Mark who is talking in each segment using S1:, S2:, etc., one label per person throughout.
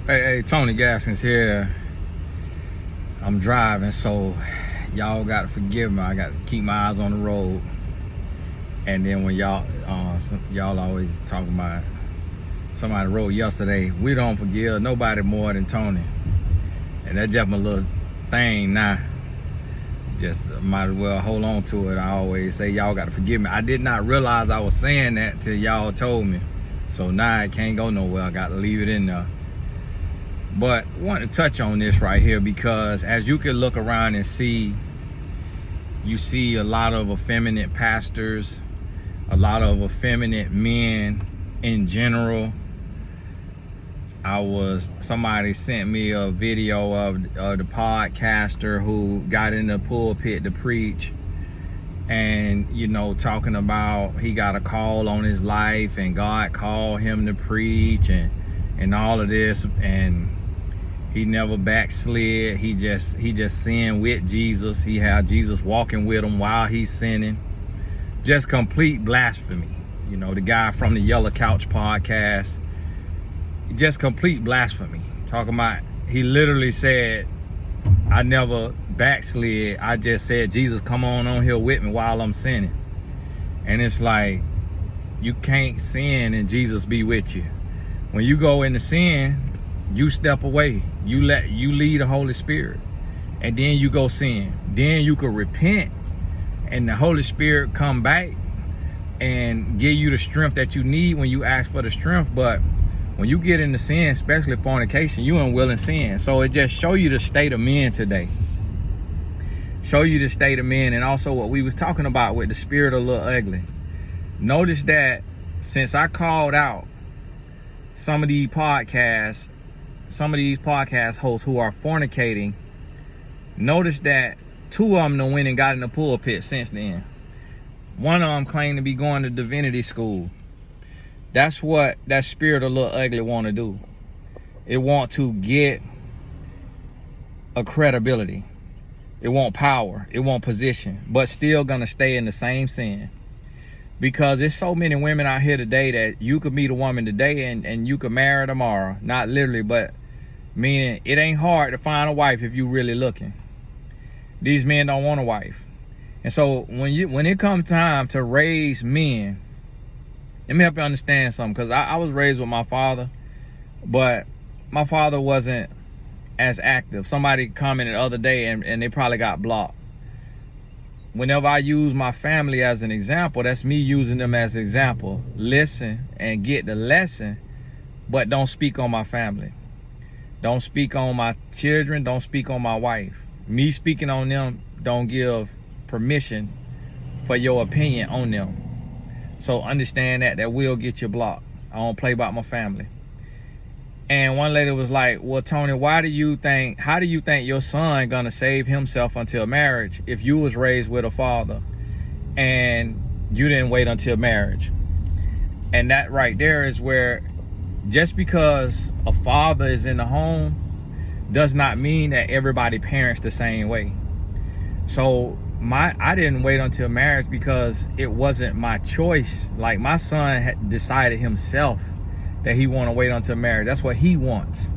S1: Hey, Tony Gaskins here. I'm driving, so y'all got to forgive me. I got to keep my eyes on the road. And then when y'all always talking about somebody wrote yesterday, we don't forgive nobody more than Tony. And that's just my little thing now. Just might as well hold on to it. I always say y'all got to forgive me. I did not realize I was saying that till y'all told me. So now it can't go nowhere. I got to leave it in there. But I want to touch on this right here because as you can look around and see, you see a lot of effeminate pastors, a lot of effeminate men in general. Somebody sent me a video of the podcaster who got in the pulpit to preach and, you know, talking about he got a call on his life and God called him to preach and all of this, and he never backslid. He just sinned with Jesus. He had Jesus walking with him while he's sinning. Just complete blasphemy. You know, the guy from the Yellow Couch podcast, just complete blasphemy. Talking about, he literally said, I never backslid. I just said, Jesus, come on here with me while I'm sinning. And it's like, you can't sin and Jesus be with you. When you go into sin, you step away. You lead the Holy Spirit, and then you go sin. Then you can repent, and the Holy Spirit come back and give you the strength that you need when you ask for the strength. But when you get into sin, especially fornication, you in willing sin. So it just show you the state of men today. Show you the state of men, and also what we was talking about with the spirit of little ugly. Notice that since I called out some of these podcast hosts who are fornicating, notice that two of them done went and got in the pulpit since then. One of them claimed to be going to divinity school. That's what that spirit of little ugly want to do. It want to get a credibility. It want power. It want position, but still gonna stay in the same sin. Because there's so many women out here today that you could meet a woman today and you could marry tomorrow. Not literally, but meaning it ain't hard to find a wife if you really looking. These men don't want a wife. And so when it comes time to raise men, let me help you understand something. Because I was raised with my father, but my father wasn't as active. Somebody commented the other day and they probably got blocked. Whenever I use my family as an example, that's me using them as an example. Listen and get the lesson, but don't speak on my family. Don't speak on my children. Don't speak on my wife. Me speaking on them don't give permission for your opinion on them. So understand that will get you blocked. I don't play about my family. And one lady was like, well, Tony, how do you think your son gonna save himself until marriage if you was raised with a father and you didn't wait until marriage? And that right there is where, just because a father is in the home does not mean that everybody parents the same way. So I didn't wait until marriage because it wasn't my choice. Like, my son had decided himself that he want to wait until marriage. That's what he wants.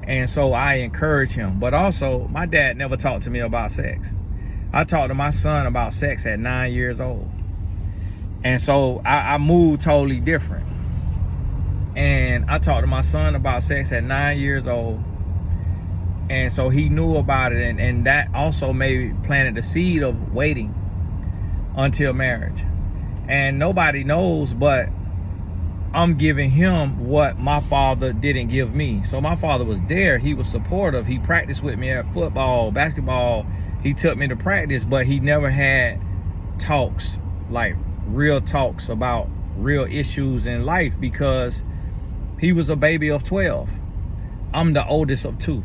S1: And so I encourage him. But also, my dad never talked to me about sex. I talked to my son about sex at 9 years old. And so I moved totally different. And I talked to my son about sex at 9 years old. And so he knew about it. And that also maybe planted the seed of waiting until marriage. And nobody knows, but I'm giving him what my father didn't give me. So my father was there. He was supportive. He practiced with me at football, basketball. He took me to practice, but he never had talks, like real talks about real issues in life, because he was a baby of 12. I'm the oldest of 2.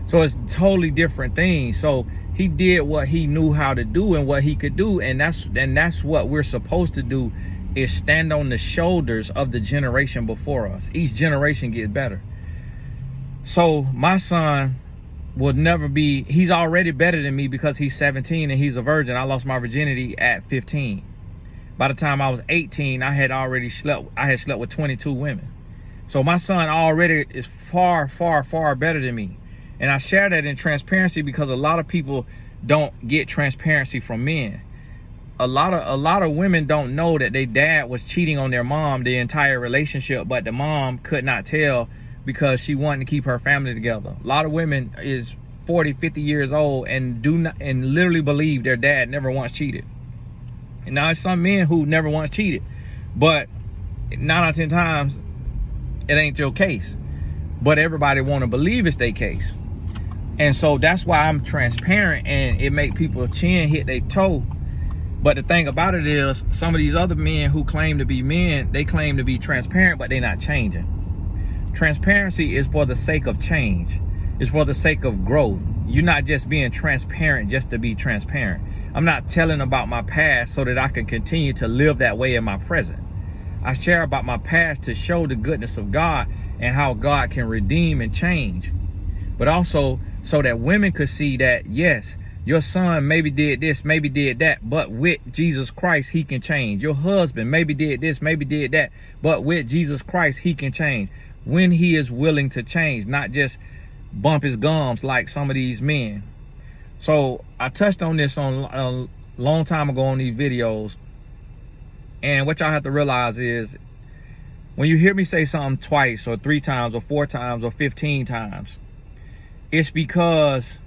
S1: So it's totally different things. So he did what he knew how to do and what he could do. And that's what we're supposed to do, is stand on the shoulders of the generation before us. Each generation gets better. So my son will never be, he's already better than me because he's 17 and he's a virgin. I lost my virginity at 15. By the time I was 18, I had slept with 22 women. So my son already is far, far, far better than me. And I share that in transparency because a lot of people don't get transparency from men. A lot of women don't know that their dad was cheating on their mom the entire relationship, but the mom could not tell because she wanted to keep her family together. A lot of women is 40, 50 years old and literally believe their dad never once cheated. And now there's some men who never once cheated, but 9 out of 10 times it ain't your case. But everybody want to believe it's their case. And so that's why I'm transparent, and it make people chin hit their toe. But the thing about it is, some of these other men who claim to be men, they claim to be transparent, but they're not changing. Transparency is for the sake of change. It's for the sake of growth. You're not just being transparent just to be transparent. I'm not telling about my past so that I can continue to live that way in my present. I share about my past to show the goodness of God and how God can redeem and change. But also so that women could see that, yes, your son maybe did this, maybe did that, but with Jesus Christ, he can change. Your husband maybe did this, maybe did that, but with Jesus Christ, he can change. When he is willing to change, not just bump his gums like some of these men. So I touched on this on a long time ago on these videos. And what y'all have to realize is, when you hear me say something twice or 3 times or 4 times or 15 times, it's because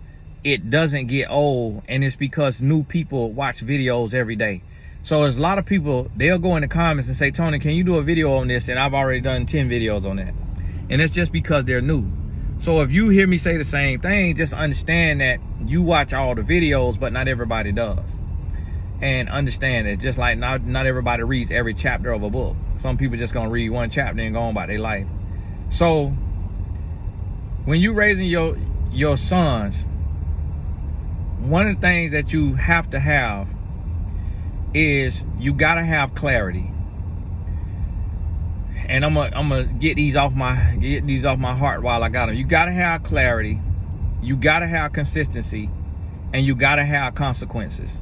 S1: it doesn't get old, and it's because new people watch videos every day. So there's a lot of people, they'll go in the comments and say, Tony, can you do a video on this? And I've already done 10 videos on that. And it's just because they're new. So if you hear me say the same thing, just understand that you watch all the videos, but not everybody does. And understand that just like not everybody reads every chapter of a book. Some people just gonna read 1 chapter and go on about their life. So when you raising your sons, one of the things that you have to have is you gotta have clarity. And I'm gonna get these off my heart while I got them. You gotta have clarity, you gotta have consistency, and you gotta have consequences.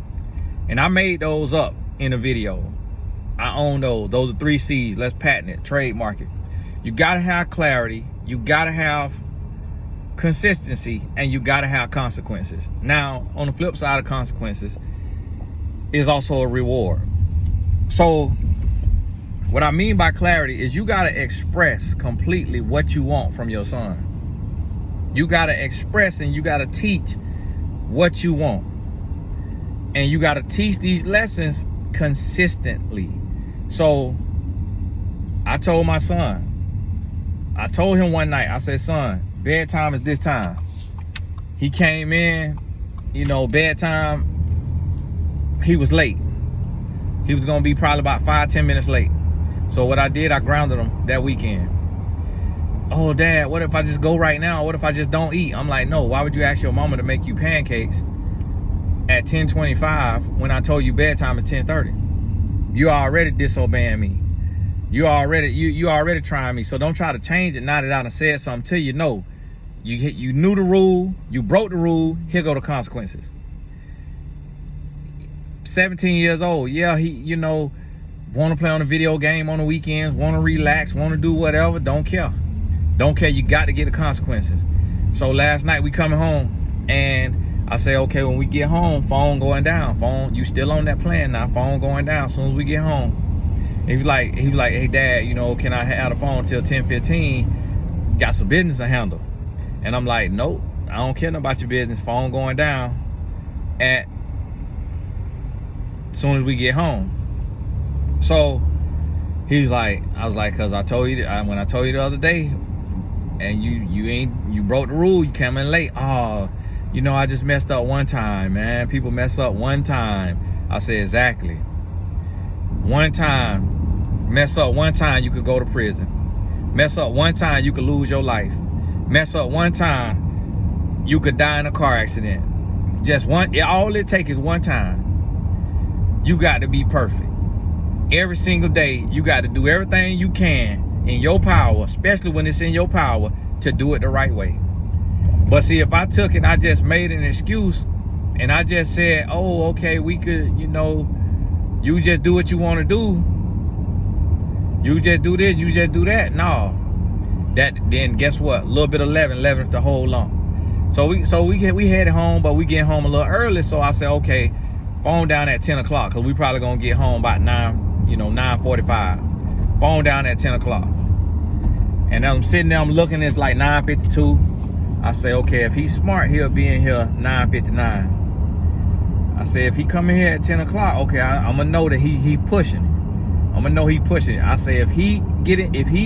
S1: And I made those up in a video. I own those. Those are 3 C's. Let's patent it, trademark it. You gotta have clarity, you gotta have consistency, and you gotta have consequences. Now, on the flip side of consequences is also a reward. So what I mean by clarity is you gotta express completely what you want from your son. You gotta express and you gotta teach what you want. And you gotta teach these lessons consistently. So I told my son, I told him one night, I said, son, bedtime is this time. He came in, you know, bedtime, he was late. He was gonna be probably about 5-10 minutes late. So what I did, I grounded him that weekend. Oh, Dad, what if I just go right now? What if I just don't eat? I'm like, no, why would you ask your mama to make you pancakes at 10:25 when I told you bedtime is 10:30? You already disobeying me. You already trying me. So don't try to change it now that I done said something to you. No, you knew the rule, you broke the rule, here go the consequences. 17 years old, yeah, he, you know, want to play on a video game on the weekends, want to relax, want to do whatever, don't care. Don't care, you got to get the consequences. So last night we coming home and I say, okay, when we get home, phone going down. Phone, you still on that plan now, phone going down as soon as we get home. He was like, hey Dad, you know, can I have the phone till 10:15? Got some business to handle. And I'm like, nope, I don't care about your business, phone going down at as soon as we get home. So he was like, I was like, cause I told you when I told you the other day, and you broke the rule, you came in late. Oh, you know, I just messed up one time, man. People mess up one time. I said, exactly. One time, mess up one time, you could go to prison. Mess up one time, you could lose your life. Mess up one time, you could die in a car accident. Just one, all it takes is one time. You got to be perfect. Every single day, you got to do everything you can in your power, especially when it's in your power, to do it the right way. But see, if I took it, I just made an excuse and I just said, oh, okay, we could, you know, you just do what you want to do. You just do this, you just do that. No, then guess what? A little bit of 11 to hold on. So we headed home, but we get home a little early. So I said, okay, phone down at 10 o'clock, because we probably gonna get home about 9:45. Phone down at 10 o'clock. And I'm sitting there, I'm looking, it's like 9:52. I say, okay, if he's smart, he'll be in here 9:59. I say, if he come in here at 10 o'clock, okay, I'm gonna know that he pushing it. I'm gonna know he pushing it. I say, if he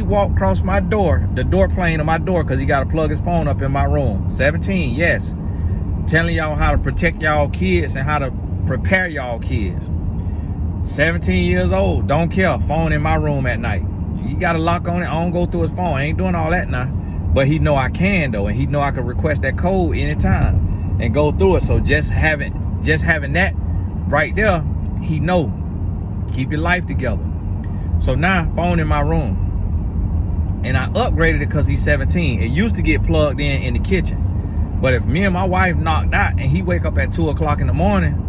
S1: walk across my door, the door plane of my door, because he got to plug his phone up in my room. 17, yes. I'm telling y'all how to protect y'all kids and how to prepare y'all kids. 17 years old, don't care, phone in my room at night. You got a lock on it, I don't go through his phone. I ain't doing all that now. But he know I can though, and he know I can request that code anytime and go through it. So just having that right there, he know. Keep your life together. So now, phone in my room. And I upgraded it because he's 17. It used to get plugged in the kitchen. But if me and my wife knocked out and he wake up at 2 o'clock in the morning,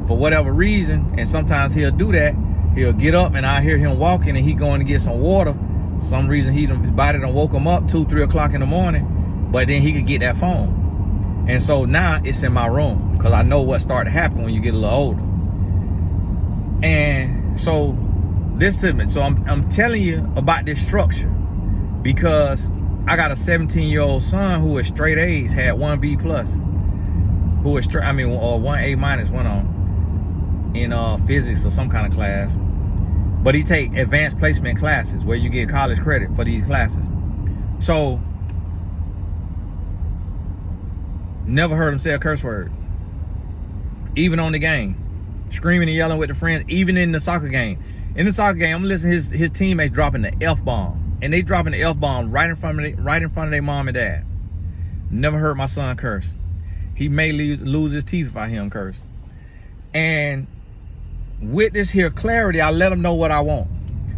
S1: for whatever reason, and sometimes he'll do that, he'll get up and I hear him walking and he going to get some water. Some reason his body done woke him up 2, 3 o'clock in the morning, but then he could get that phone. And so now it's in my room because I know what started to happen when you get a little older. And so listen to me. So I'm telling you about this structure because I got a 17-year-old son who is straight A's, had 1 B+, who is straight, 1 A- went on in physics or some kind of class. But he take advanced placement classes where you get college credit for these classes. So never heard him say a curse word. Even on the game. Screaming and yelling with the friends, even in the soccer game. In the soccer game, I'm listening to his teammates dropping the F-bomb. And they dropping the F-bomb right in front of their mom and dad. Never heard my son curse. He may lose his teeth if I hear him curse. And with this here clarity, I let him know what I want.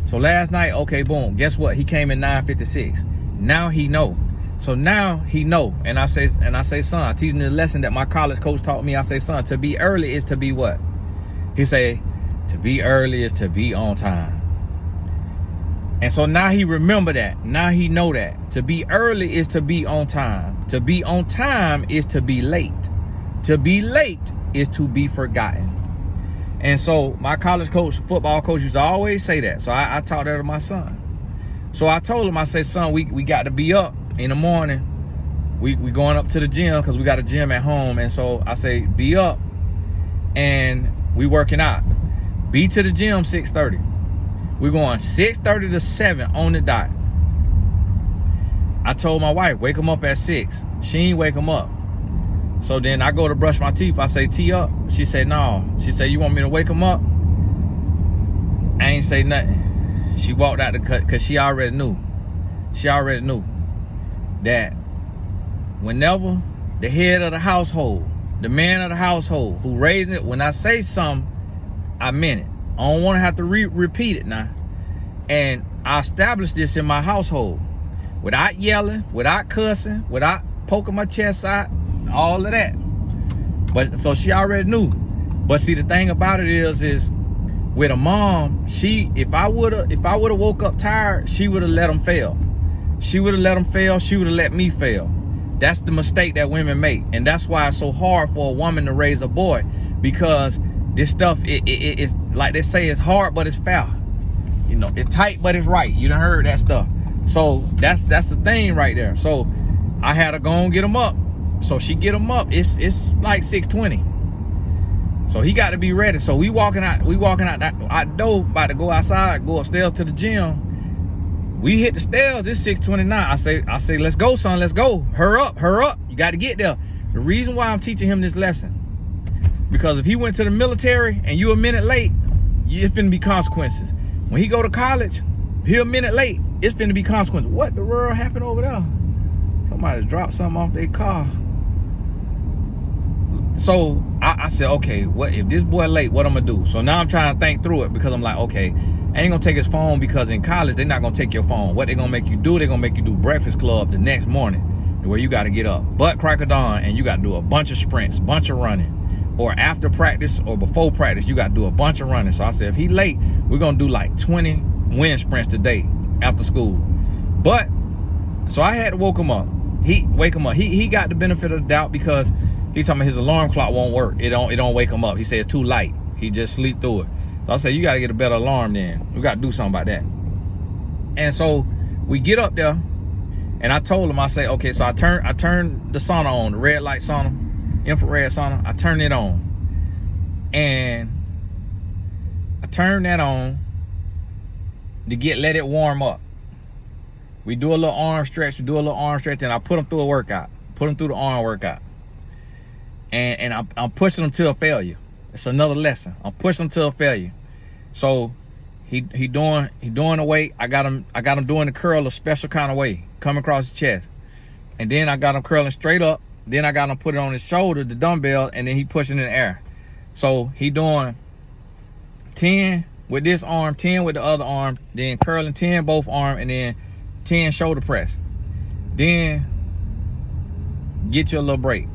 S1: So last night, okay, boom, guess what? He came in 9:56. Now he know. So now he know. And I say, son, I teach him the lesson that my college coach taught me. I say, son, to be early is to be what? He say, to be early is to be on time. And so now he remember that. Now he know that. To be early is to be on time. To be on time is to be late. To be late is to be forgotten. And so my college coach, football coach, used to always say that. So I taught that to my son. So I told him, I said, son, we got to be up in the morning. We going up to the gym because we got a gym at home. And so I say, be up and we working out. Be to the gym 6:30. We're going 6:30 to 7 on the dot. I told my wife, wake him up at 6. She ain't wake him up. So then I go to brush my teeth. I say, tee up. She said, no. She said, you want me to wake him up? I ain't say nothing. She walked out the cut because she already knew. She already knew that whenever the head of the household, the man of the household who raised it, when I say something, I meant it. I don't want to have to repeat it now. And I established this in my household without yelling, without cussing, without poking my chest out, all of that. But so she already knew. But see, the thing about it is with a mom, if I would have woke up tired, she would have let them fail. She would have let them fail. She would have let me fail. That's the mistake that women make. And that's why it's so hard for a woman to raise a boy, because this stuff, it's like they say, it's hard, but it's fair. You know, it's tight, but it's right. You done heard that stuff. So that's the thing right there. So I had to go and get him up. So she get him up. It's like 6:20. So he got to be ready. So we walking out that door, about to go outside, go upstairs to the gym. We hit the stairs. It's 6:29. I say, let's go, son. Let's go. Hurry up. You got to get there. The reason why I'm teaching him this lesson, because if he went to the military and you a minute late, it's finna be consequences. When he go to college, he a minute late, it's finna be consequences. What the world happened over there? Somebody dropped something off their car. So I said, okay, what if this boy late, what I'm gonna do? So now I'm trying to think through it, because I'm like, okay, I ain't gonna take his phone, because in college, they're not gonna take your phone. What they gonna make you do, they're gonna make you do Breakfast Club the next morning, where you gotta get up, butt crack of dawn, and you gotta do a bunch of sprints, bunch of running. Or after practice or before practice, you gotta do a bunch of running. So I said, if he late, we're gonna do like 20 wind sprints today after school. But So I had to wake him up. He got the benefit of the doubt because he told me his alarm clock won't work. It don't wake him up. He said it's too light. He just sleep through it. So I said, you gotta get a better alarm then. We gotta do something about that. And so we get up there, and I told him, I say, okay, so I turned the sauna on, the red light sauna, infrared sauna. I turned it on. And I turned that on to let it warm up. We do a little arm stretch, and I put him through a workout. Put him through the arm workout. And I'm pushing him to a failure. It's another lesson. I'm pushing him to a failure. So he doing the weight. I got him doing the curl a special kind of way, coming across his chest. And then I got him curling straight up. Then I got him put it on his shoulder, the dumbbell, and then he pushing in the air. So he doing 10 with this arm, 10 with the other arm, then curling 10 both arm, and then 10 shoulder press. Then get you a little break.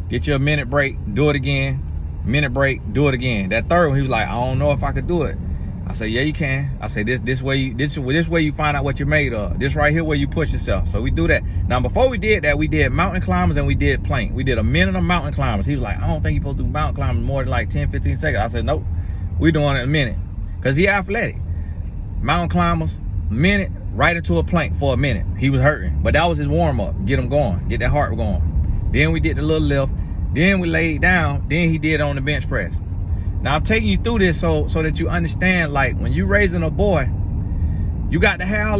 S1: Get you a minute break, do it again. Minute break, do it again. That third one, he was like, I don't know if I could do it. I said, yeah, you can. I say, this way you find out what you're made of. This right here where you push yourself. So we do that. Now, before we did that, we did mountain climbers and we did plank. We did a minute of mountain climbers. He was like, I don't think you're supposed to do mountain climbers more than like 10, 15 seconds. I said, nope, we doing it in a minute. Because he athletic. Mountain climbers, a minute, right into a plank for a minute. He was hurting, but that was his warm up. Get him going, get that heart going. Then we did the little lift. Then we laid down. Then he did on the bench press. Now I'm taking you through this so that you understand, like, when you raising a boy, you got to have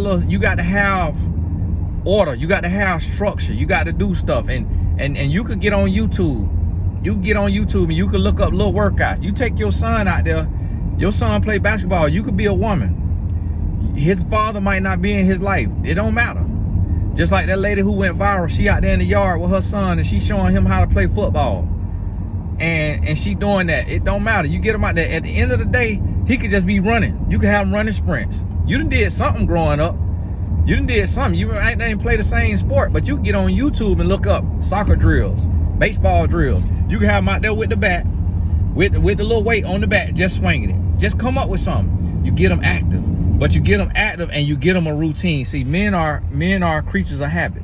S1: order, you got to have structure, you got to do stuff, and you could get on YouTube. You can get on YouTube and you can look up little workouts. You take your son out there, your son play basketball, you could be a woman. His father might not be in his life. It don't matter. Just like that lady who went viral, she out there in the yard with her son and she showing him how to play football. And she doing that. It don't matter. You get him out there. At the end of the day, he could just be running. You could have him running sprints. You done did something growing up. You done did something. You ain't play the same sport, but you can get on YouTube and look up soccer drills, baseball drills. You can have him out there with the bat, with the little weight on the bat, just swinging it. Just come up with something. You get them active. But you get them active and you get them a routine. See, men are creatures of habit.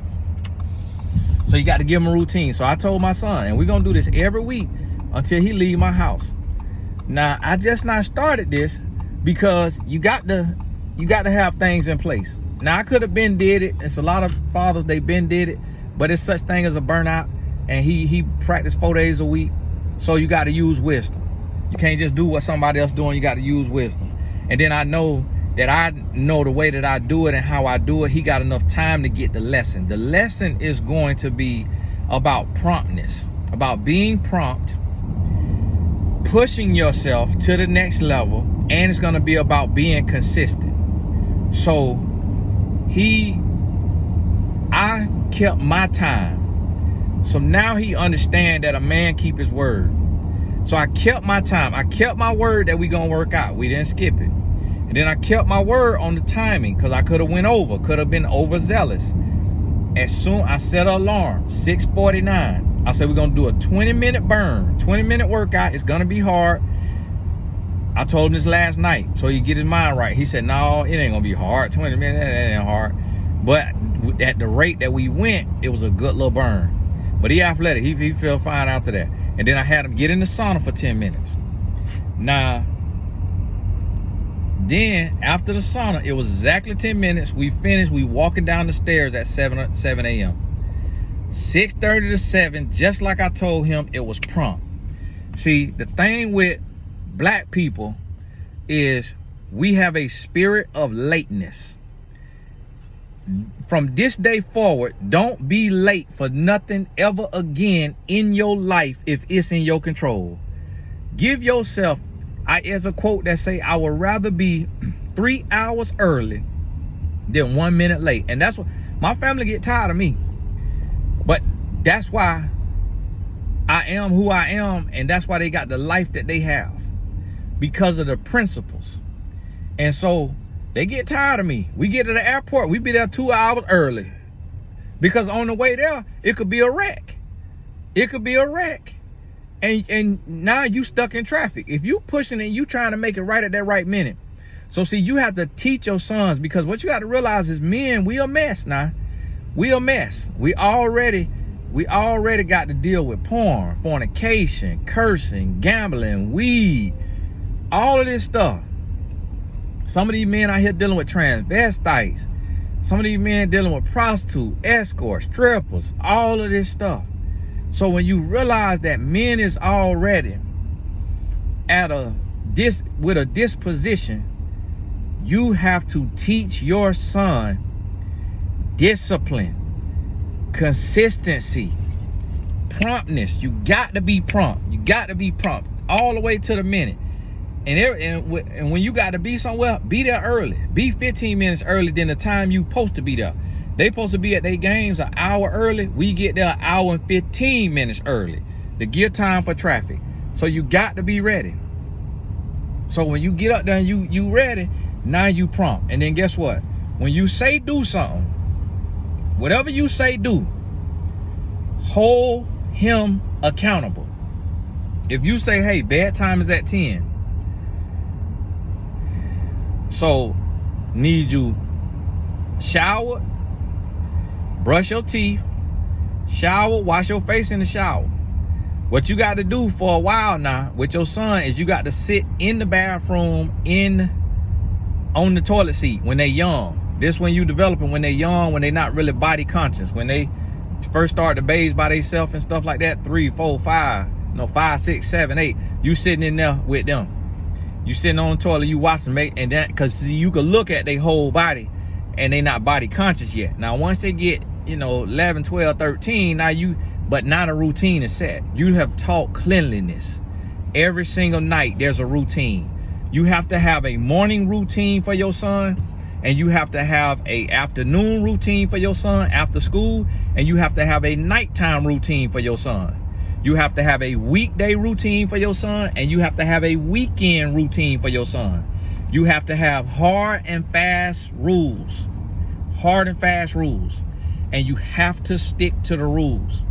S1: So you got to give them a routine. So I told my son, and we're gonna do this every week until he leave my house. Now I just not started this because you got to have things in place. Now I could have been did it. It's a lot of fathers, they been did it, but it's such thing as a burnout. And he practiced 4 days a week. So you got to use wisdom. You can't just do what somebody else doing. You got to use wisdom. And then I know the way that I do it and how I do it, he got enough time to get the lesson. The lesson is going to be about promptness, about being prompt, pushing yourself to the next level, and it's going to be about being consistent. So I kept my time. So now he understand that a man keep his word. So I kept my time. I kept my word that we gonna work out. We didn't skip it. And then I kept my word on the timing because I could have went over, could have been overzealous. As soon I set an alarm, 6:49. I said we're gonna do a 20-minute burn, 20-minute workout. It's gonna be hard. I told him this last night so he get his mind right. He said, no, it ain't gonna be hard. 20 minutes, that ain't hard. But at the rate that we went, it was a good little burn. But he athletic, he felt fine after that. And then I had him get in the sauna for 10 minutes. Now, then after the sauna, it was exactly 10 minutes. We finished, we walking down the stairs at 7 a.m. 6:30 to 7, just like I told him, it was prompt. See, the thing with black people is we have a spirit of lateness. From this day forward, don't be late for nothing ever again in your life if it's in your control. Give yourself, there's a quote that say, I would rather be 3 hours early than 1 minute late. And that's what my family get tired of me. But that's why I am who I am, and that's why they got the life that they have, because of the principles. And so they get tired of me. We get to the airport, we be there 2 hours early, because on the way there, it could be a wreck. It could be a wreck. And now you stuck in traffic. If you pushing and you trying to make it right at that right minute. So see, you have to teach your sons, because what you got to realize is men, we a mess now. We a mess. We already got to deal with porn, fornication, cursing, gambling, weed, all of this stuff. Some of these men out here dealing with transvestites. Some of these men dealing with prostitutes, escorts, strippers, all of this stuff. So when you realize that men is already with a disposition, you have to teach your son discipline, consistency, promptness. You got to be prompt. You got to be prompt all the way to the minute. And when you got to be somewhere, be there early. Be 15 minutes early than the time you supposed to be there. They supposed to be at their games an hour early. We get there an hour and 15 minutes early to give time for traffic. So you got to be ready. So when you get up there and you ready, now you prompt. And then guess what? When you say do something, whatever you say do, hold him accountable. If you say, hey, bedtime is at 10. So need you shower, brush your teeth, shower, wash your face in the shower. What you got to do for a while now with your son is you got to sit in the bathroom on the toilet seat when they young. This when you developing when they young, when they not really body conscious, when they first start to bathe by themselves and stuff like that, 3, 4, 5, 6, 7, 8. You sitting in there with them. You sitting on the toilet, you watching, and that because you can look at their whole body and they not body conscious yet. Now once they get 11, 12, 13, but not a routine is set. You have taught cleanliness. Every single night there's a routine. You have to have a morning routine for your son, and you have to have a afternoon routine for your son after school, and you have to have a nighttime routine for your son. You have to have a weekday routine for your son, and you have to have a weekend routine for your son. You have to have hard and fast rules. Hard and fast rules. And you have to stick to the rules.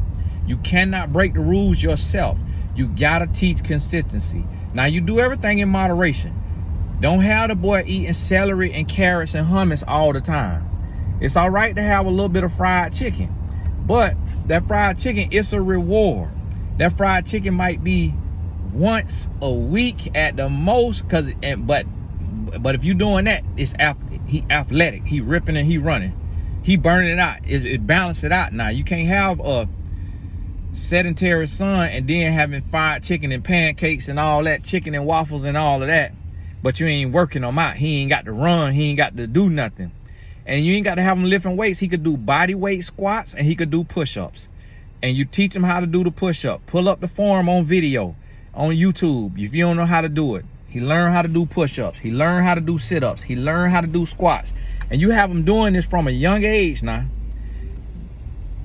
S1: You cannot break the rules yourself. You gotta teach consistency. Now you do everything in moderation. Don't have the boy eating celery and carrots and hummus all the time. It's all right to have a little bit of fried chicken, but that fried chicken, it's a reward. That fried chicken might be once a week at the most, but if you're doing that, he athletic, he ripping and he running, he burning it out. It balanced it out. Now you can't have a sedentary son and then having fried chicken and pancakes and all that, chicken and waffles and all of that, but you ain't working him out. He ain't got to run, he ain't got to do nothing. And you ain't got to have him lifting weights. He could do body weight squats and he could do push-ups. And you teach him how to do the push-up. Pull up the form on video on YouTube. If you don't know how to do it, he learn how to do push-ups. He learn how to do sit-ups. He learn how to do squats. And you have him doing this from a young age now,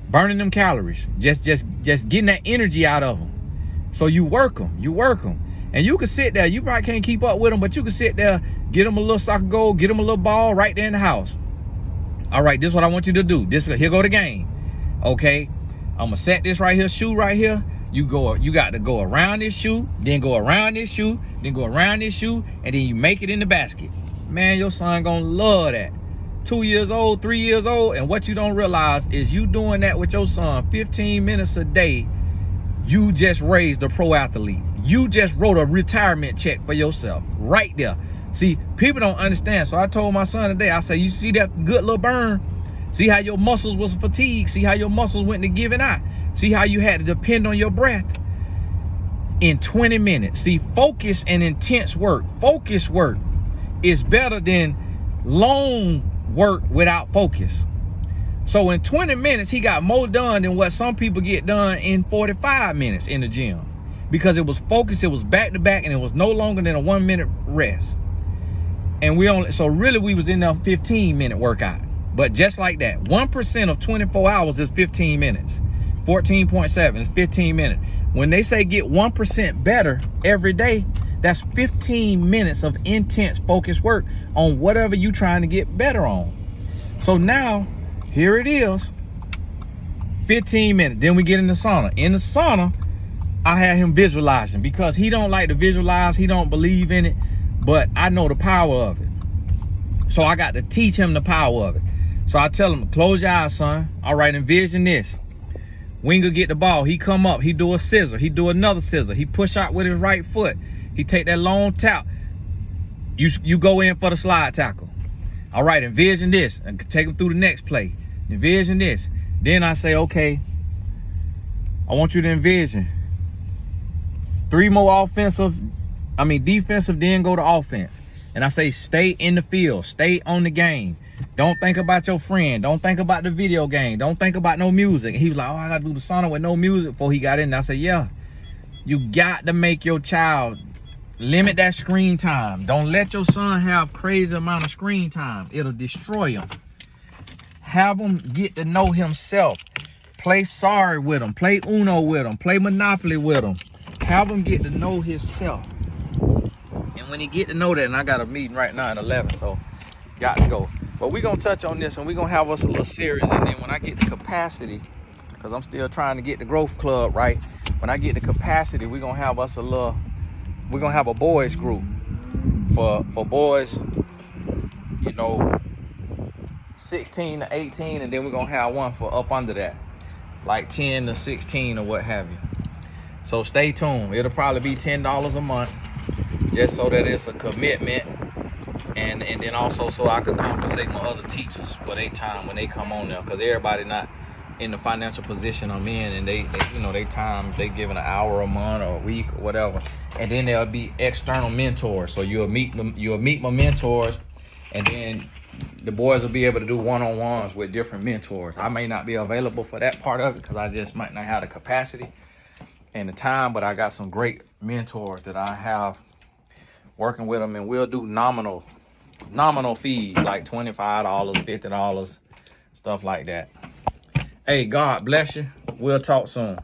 S1: burning them calories, just getting that energy out of them. So you work them, and you can sit there. You probably can't keep up with them, but you can sit there, get them a little soccer goal, get them a little ball right there in the house. All right, this is what I want you to do. Here go the game. Okay, I'm gonna set this right here, shoe right here. You got to go around this shoe, then go around this shoe, then go around this shoe, and then you make it in the basket. Man, your son gonna love that. 2 years old, 3 years old, and what you don't realize is you doing that with your son 15 minutes a day, you just raised a pro athlete. You just wrote a retirement check for yourself right there. See, people don't understand. So I told my son today, I said, you see that good little burn? See how your muscles was fatigued? See how your muscles went to giving out? See how you had to depend on your breath? In 20 minutes. See, focus and intense work. Focus work is better than long work without focus. So in 20 minutes, he got more done than what some people get done in 45 minutes in the gym, because it was focused, it was back to back, and it was no longer than a 1 minute rest. And we was in a 15-minute workout. But just like that, 1% of 24 hours is 15 minutes. 14.7 is 15 minutes. When they say get 1% better every day, that's 15 minutes of intense focused work on whatever you're trying to get better on. So now, here it is, 15 minutes. Then we get in the sauna. In the sauna, I had him visualizing, because he don't like to visualize. He don't believe in it, but I know the power of it. So I got to teach him the power of it. So I tell him, close your eyes, son. All right, envision this. Winger get the ball. He come up. He do a scissor. He do another scissor. He push out with his right foot. He take that long tap. You go in for the slide tackle. All right, envision this. And take him through the next play. Envision this. Then I say, okay, I want you to envision 3 more defensive, then go to offense. And I say, stay in the field. Stay on the game. Don't think about your friend. Don't think about the video game. Don't think about no music. And he was like, oh, I got to do the sauna with no music before he got in. And I said, yeah, you got to make your child limit that screen time. Don't let your son have crazy amount of screen time. It'll destroy him. Have him get to know himself. Play Sorry with him. Play Uno with him. Play Monopoly with him. Have him get to know himself. And when he get to know that, and I got a meeting right now at 11, so got to go. But we're going to touch on this, and we're going to have us a little series. And then when I get the capacity, because I'm still trying to get the growth club right, when I get the capacity, we're going to have us we're going to have a boys group for boys, 16 to 18, and then we're going to have one for up under that, like 10 to 16 or what have you. So stay tuned. It'll probably be $10 a month, just so that it's a commitment. And then also so I could compensate my other teachers for their time when they come on there, because everybody not in the financial position I'm in, and they time they giving an hour a month or a week or whatever. And then there'll be external mentors. So you'll meet my mentors, and then the boys will be able to do one-on-ones with different mentors. I may not be available for that part of it because I just might not have the capacity and the time, but I got some great mentors that I have working with them, and we'll do nominal fees like $25, $50, stuff like that. Hey, God bless you. We'll talk soon.